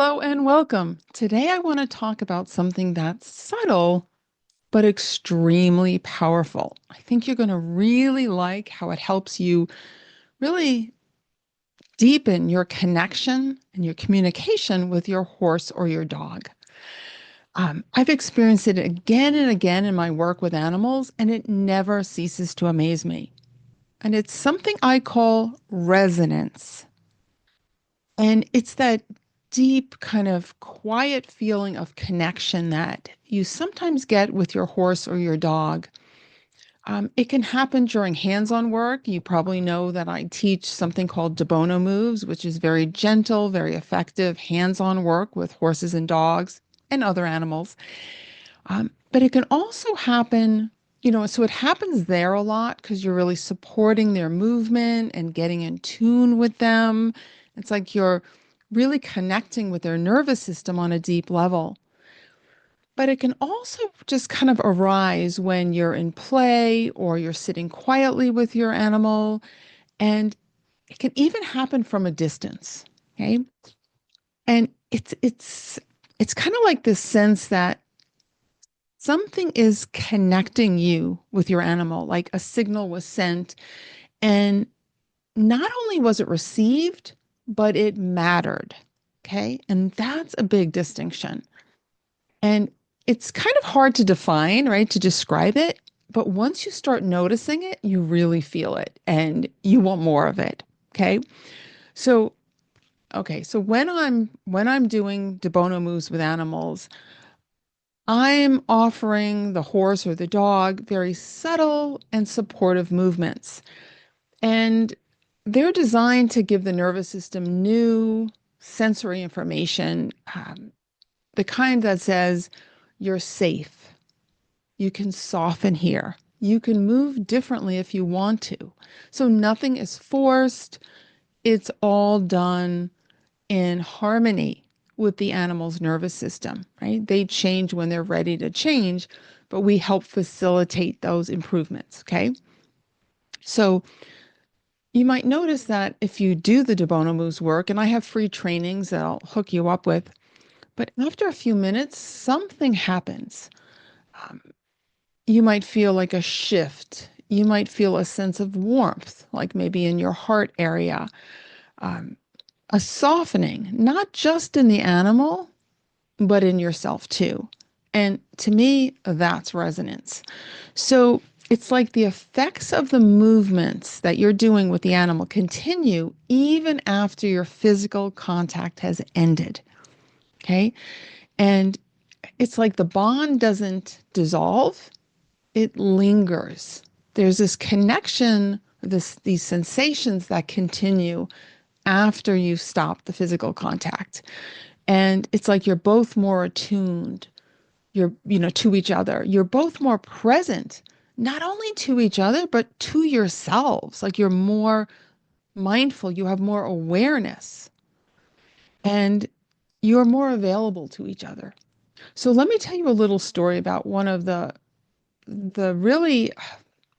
Hello and welcome. Today I want to talk about something that's subtle but extremely powerful. I think you're going to really like how it helps you really deepen your connection and your communication with your horse or your dog. I've experienced it again and again in my work with animals, and it never ceases to amaze me. And it's something I call resonance. And it's that deep, kind of quiet feeling of connection that you sometimes get with your horse or your dog. It can happen during hands on work. You probably know that I teach something called Debono Moves, which is very gentle, very effective hands on work with horses and dogs and other animals. But it can also happen, so it happens there a lot because you're really supporting their movement and getting in tune with them. It's like you're really connecting with their nervous system on a deep level. But it can also just kind of arise when you're in play or you're sitting quietly with your animal. And it can even happen from a distance. Okay. And it's kind of like this sense that something is connecting you with your animal, like a signal was sent. And not only was it received, but it mattered. Okay. And that's a big distinction. And it's kind of hard to define, right? To describe it. But once you start noticing it, you really feel it and you want more of it. Okay. So, so when I'm doing Debono moves with animals, I'm offering the horse or the dog very subtle and supportive movements. And they're designed to give the nervous system new sensory information, the kind that says, you're safe. You can soften here. You can move differently if you want to. So nothing is forced. It's all done in harmony with the animal's nervous system, right? They change when they're ready to change, but we help facilitate those improvements, okay? So you might notice that if you do the Debono Moves work, and I have free trainings that I'll hook you up with, but after a few minutes, something happens. Um, you might feel like a shift. You might feel a sense of warmth, like maybe in your heart area, um, a softening, not just in the animal, but in yourself too. And to me, that's resonance. So it's like the effects of the movements that you're doing with the animal continue even after your physical contact has ended. Okay. And it's like the bond doesn't dissolve, it lingers. There's this connection, these sensations that continue after you stop the physical contact. And it's like you're both more attuned, to each other. You're both more present, not only to each other, but to yourselves. Like you're more mindful, you have more awareness, and you're more available to each other. So let me tell you a little story about the really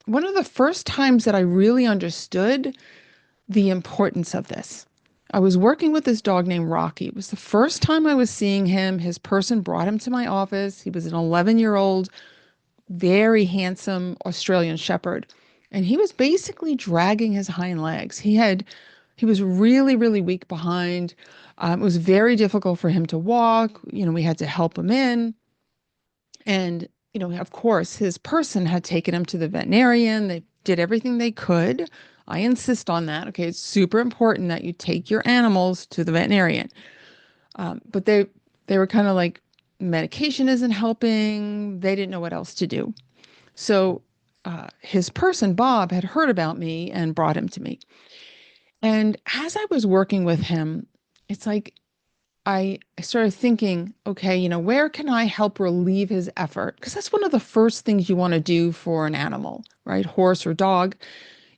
one of the first times that I really understood the importance of this. I was working with this dog named Rocky. It was the first time I was seeing him. His person brought him to my office. He was an 11-year-old, very handsome Australian Shepherd. And he was basically dragging his hind legs. He was really, really weak behind. It was very difficult for him to walk. We had to help him in. And, of course, his person had taken him to the veterinarian. They did everything they could. I insist on that. Okay, it's super important that you take your animals to the veterinarian. But they were kind of like, medication isn't helping. They didn't know what else to do. So his person, Bob, had heard about me and brought him to me. And as I was working with him, it's like I started thinking, okay, where can I help relieve his effort? Because that's one of the first things you want to do for an animal, right? Horse or dog.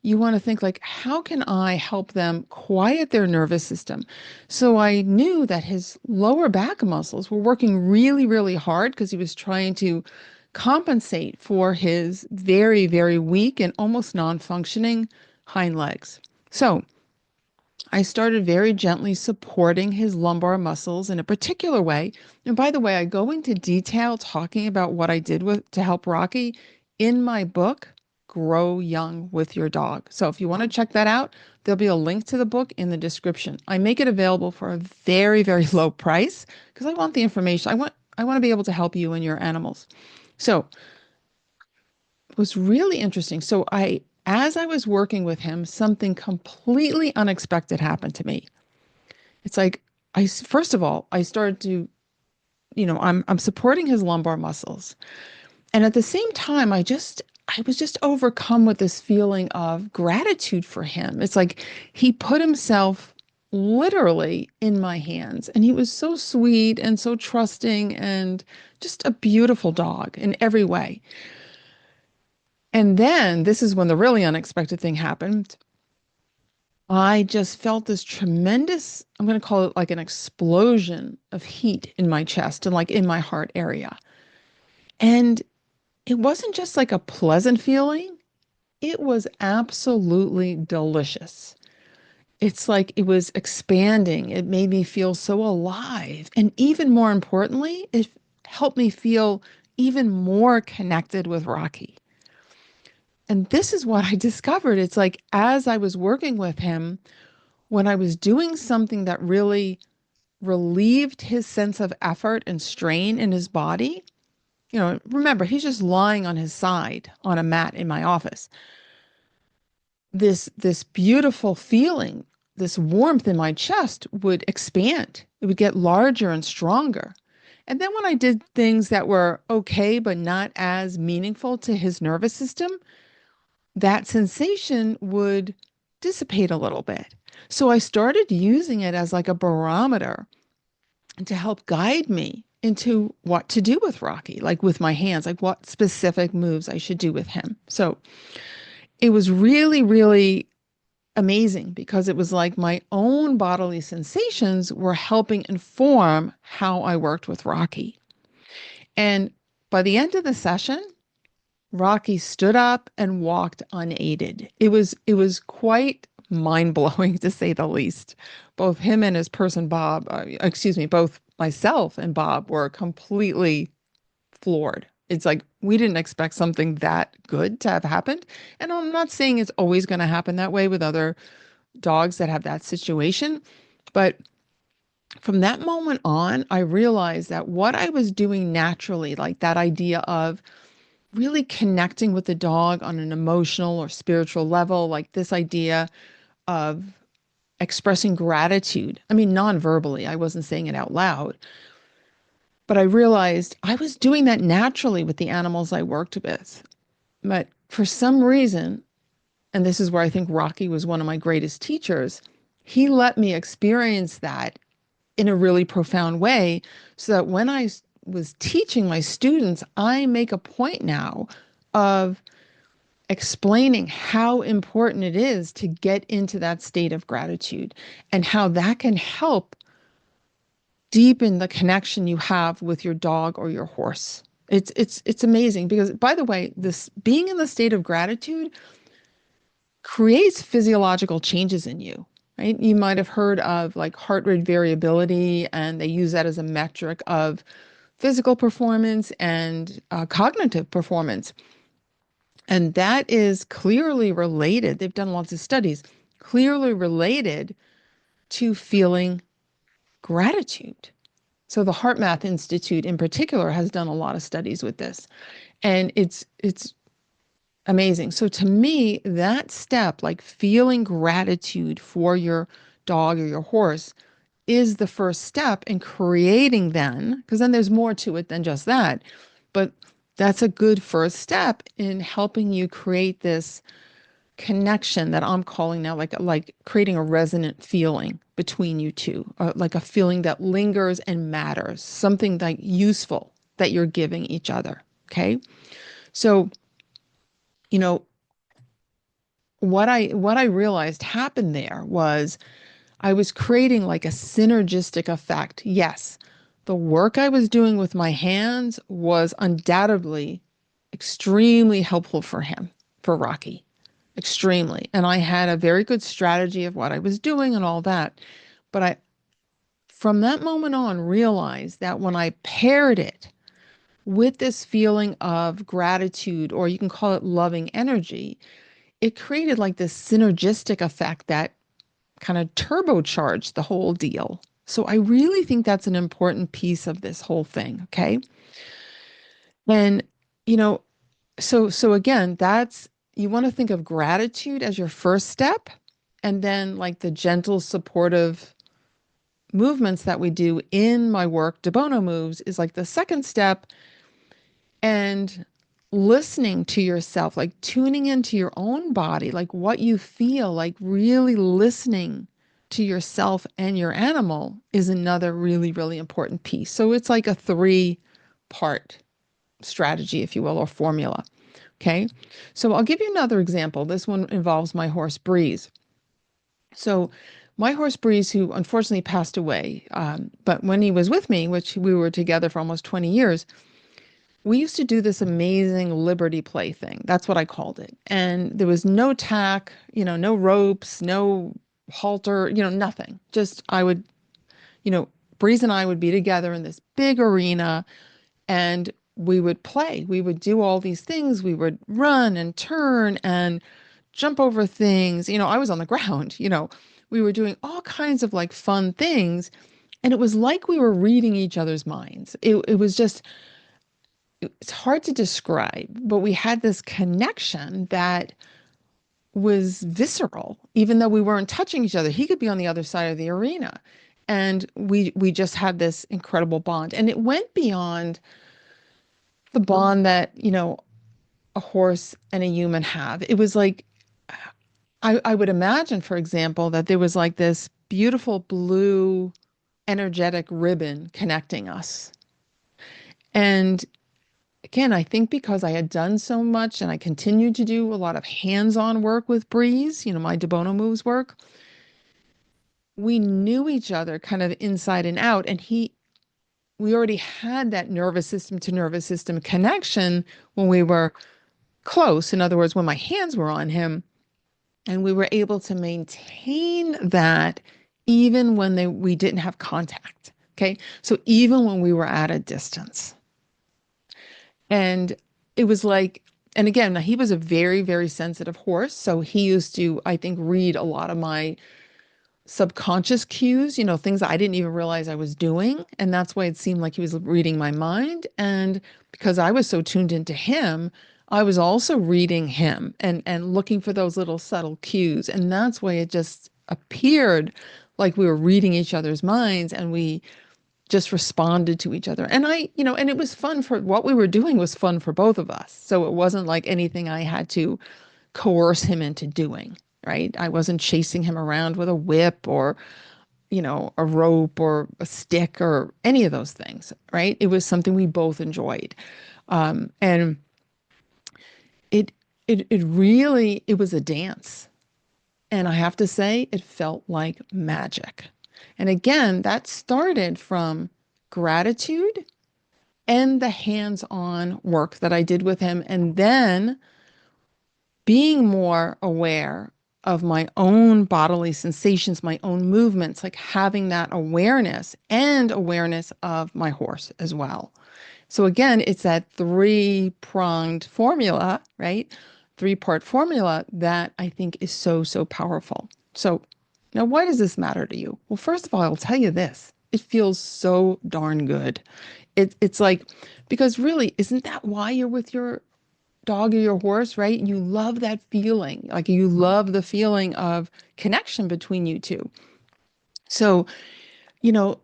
You want to think like, how can I help them quiet their nervous system? So I knew that his lower back muscles were working really, really hard because he was trying to compensate for his very, very weak and almost non-functioning hind legs. So I started very gently supporting his lumbar muscles in a particular way. And by the way, I go into detail talking about what I did with to help Rocky in my book, Grow Young with Your Dog. So if you want to check that out, there'll be a link to the book in the description. I make it available for a very, very low price because I want the information. I want to be able to help you and your animals. So it was really interesting. So as I was working with him, something completely unexpected happened to me. It's like first of all, I started to, I'm supporting his lumbar muscles. And at the same time, I was just overcome with this feeling of gratitude for him. It's like he put himself literally in my hands, and he was so sweet and so trusting and just a beautiful dog in every way. And then this is when the really unexpected thing happened. I just felt this tremendous, I'm going to call it like an explosion of heat in my chest and like in my heart area. And it wasn't just like a pleasant feeling, it was absolutely delicious. It's like it was expanding. It made me feel so alive. And even more importantly, it helped me feel even more connected with Rocky. And this is what I discovered. It's like as I was working with him, when I was doing something that really relieved his sense of effort and strain in his body, remember, he's just lying on his side on a mat in my office. This beautiful feeling, this warmth in my chest would expand. It would get larger and stronger. And then when I did things that were okay, but not as meaningful to his nervous system, that sensation would dissipate a little bit. So I started using it as like a barometer to help guide me into what to do with Rocky, like with my hands, like what specific moves I should do with him. So it was really, really amazing because it was like my own bodily sensations were helping inform how I worked with Rocky. And by the end of the session, Rocky stood up and walked unaided. It was quite mind-blowing to say the least. Both him and his person Bob, excuse me, both myself and Bob were completely floored. It's like we didn't expect something that good to have happened. And I'm not saying it's always going to happen that way with other dogs that have that situation, but from that moment on, I realized that what I was doing naturally, like that idea of really connecting with the dog on an emotional or spiritual level, like this idea of expressing gratitude. I mean, non-verbally, I wasn't saying it out loud, but I realized I was doing that naturally with the animals I worked with. But for some reason, and this is where I think Rocky was one of my greatest teachers, he let me experience that in a really profound way so that when I was teaching my students, I make a point now of explaining how important it is to get into that state of gratitude and how that can help deepen the connection you have with your dog or your horse. It's amazing because by the way, this being in the state of gratitude creates physiological changes in you, right? You might have heard of like heart rate variability, and they use that as a metric of physical performance and cognitive performance. And that is clearly related. They've done lots of studies, clearly related to feeling gratitude. So the Heart Math Institute in particular has done a lot of studies with this. And it's amazing. So to me, that step, like feeling gratitude for your dog or your horse, is the first step in creating then, because then there's more to it than just that. But that's a good first step in helping you create this connection that I'm calling now like creating a resonant feeling between you two, like a feeling that lingers and matters, something like useful that you're giving each other. Okay. So, you know, what I realized happened there was I was creating like a synergistic effect. Yes, the work I was doing with my hands was undoubtedly extremely helpful for him, for Rocky. extremely. And I had a very good strategy of what I was doing and all that. But I, from that moment on, realized that when I paired it with this feeling of gratitude, or you can call it loving energy, it created like this synergistic effect that kind of turbocharged the whole deal. So I really think that's an important piece of this whole thing. Okay. And, you know, so again, that's you want to think of gratitude as your first step, and then like the gentle, supportive movements that we do in my work, Debono Moves, is like the second step, and listening to yourself, like tuning into your own body, like what you feel, like really listening to yourself and your animal is another really, really important piece. So it's like a three-part strategy, if you will, or formula. Okay. So I'll give you another example. This one involves my horse Breeze. So my horse Breeze, who unfortunately passed away, but when he was with me, which we were together for almost 20 years, we used to do this amazing liberty play thing. That's what I called it. And there was no tack, no ropes, no halter, nothing. Just I would, you know, Breeze and I would be together in this big arena, and we would play. We would do all these things. We would run and turn and jump over things. I was on the ground, we were doing all kinds of like fun things. And it was like we were reading each other's minds. It was just, it's hard to describe, but we had this connection that was visceral, even though we weren't touching each other. He could be on the other side of the arena. And we just had this incredible bond. And it went beyond the bond that, a horse and a human have. It was like, I would imagine, for example, that there was like this beautiful blue energetic ribbon connecting us. And again, I think because I had done so much and I continued to do a lot of hands-on work with Breeze, my Debono Moves work, we knew each other kind of inside and out. And we already had that nervous system to nervous system connection when we were close. In other words, when my hands were on him, and we were able to maintain that even when we didn't have contact. Okay. So even when we were at a distance. And it was like, and again, he was a very, very sensitive horse. So he used to, I think, read a lot of my subconscious cues, things I didn't even realize I was doing. And that's why it seemed like he was reading my mind. And because I was so tuned into him, I was also reading him and looking for those little subtle cues. And that's why it just appeared like we were reading each other's minds, and we just responded to each other. And and it was fun. For what we were doing was fun for both of us. So it wasn't like anything I had to coerce him into doing, right? I wasn't chasing him around with a whip or, a rope or a stick or any of those things, right? It was something we both enjoyed. And it, it really, it was a dance. And I have to say, it felt like magic. And again, that started from gratitude and the hands-on work that I did with him. And then being more aware of my own bodily sensations, my own movements, like having that awareness and awareness of my horse as well. So again, it's that three-pronged formula, right? Three-part formula that I think is so, so powerful. So now why does this matter to you? Well, first of all, I'll tell you this. It feels so darn good. It's like, because really, isn't that why you're with your dog or your horse, right? You love that feeling. Like you love the feeling of connection between you two. So, you know,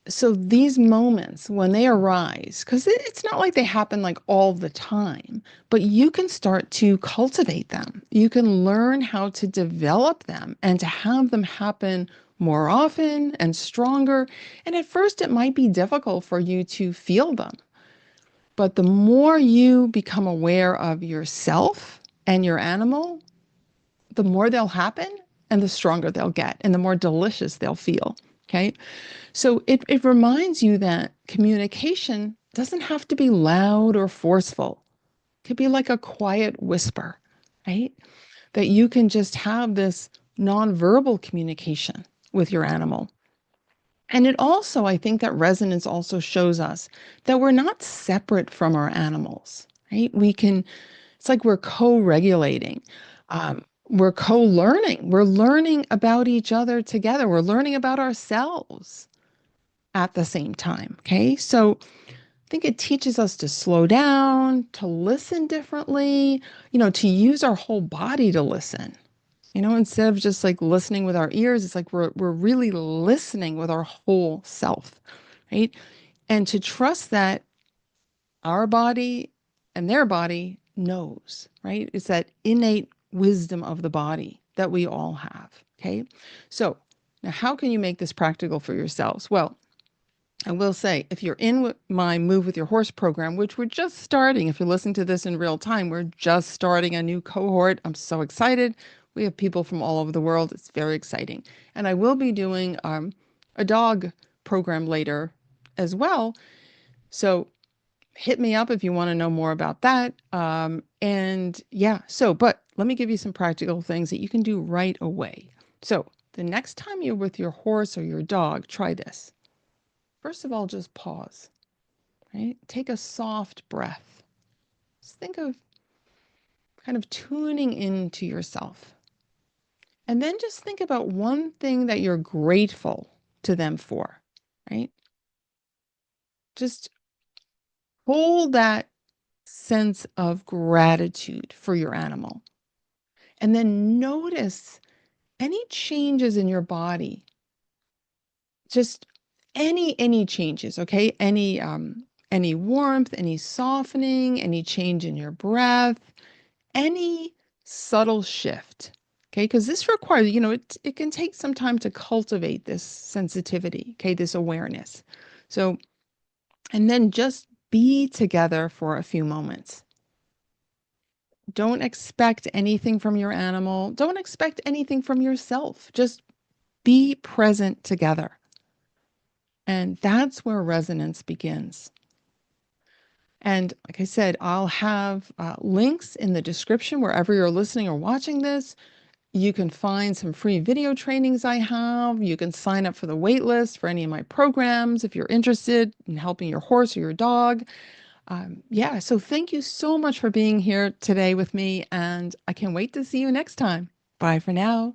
so these moments when they arise, because it's not like they happen like all the time, but you can start to cultivate them. You can learn how to develop them and to have them happen more often and stronger. And at first, it might be difficult for you to feel them. But the more you become aware of yourself and your animal, the more they'll happen and the stronger they'll get and the more delicious they'll feel. Okay. So it reminds you that communication doesn't have to be loud or forceful. It could be like a quiet whisper, right? that you can just have this nonverbal communication with your animal. And it also, I think that resonance also shows us that we're not separate from our animals, right? It's like we're co-regulating. We're co-learning. We're learning about each other together. We're learning about ourselves at the same time. Okay. So I think it teaches us to slow down, to listen differently, to use our whole body to listen. Instead of just like listening with our ears, it's like we're really listening with our whole self, right? And to trust that our body and their body knows, right? It's that innate wisdom of the body that we all have. Okay. So now how can you make this practical for yourselves? Well, I will say, if you're in my Move with Your Horse program, which we're just starting, if you're listening to this in real time, we're just starting a new cohort. I'm so excited. We have people from all over the world. It's very exciting. And I will be doing a dog program later as well. So hit me up if you want to know more about that. And yeah, but let me give you some practical things that you can do right away. So the next time you're with your horse or your dog, try this. First of all, just pause, right? Take a soft breath. Just think of kind of tuning into yourself. And then just think about one thing that you're grateful to them for, right? Just hold that sense of gratitude for your animal. And then notice any changes in your body. Just any changes, okay? Any warmth, any softening, any change in your breath, any subtle shift. Okay, because this requires, it can take some time to cultivate this sensitivity, okay, this awareness. So, and then just be together for a few moments. Don't expect anything from your animal. Don't expect anything from yourself. Just be present together. And that's where resonance begins. And like I said, I'll have links in the description wherever you're listening or watching this. You can find some free video trainings I have. You can sign up for the wait list for any of my programs if you're interested in helping your horse or your dog. Yeah, so thank you so much for being here today with me, and I can't wait to see you next time. Bye for now.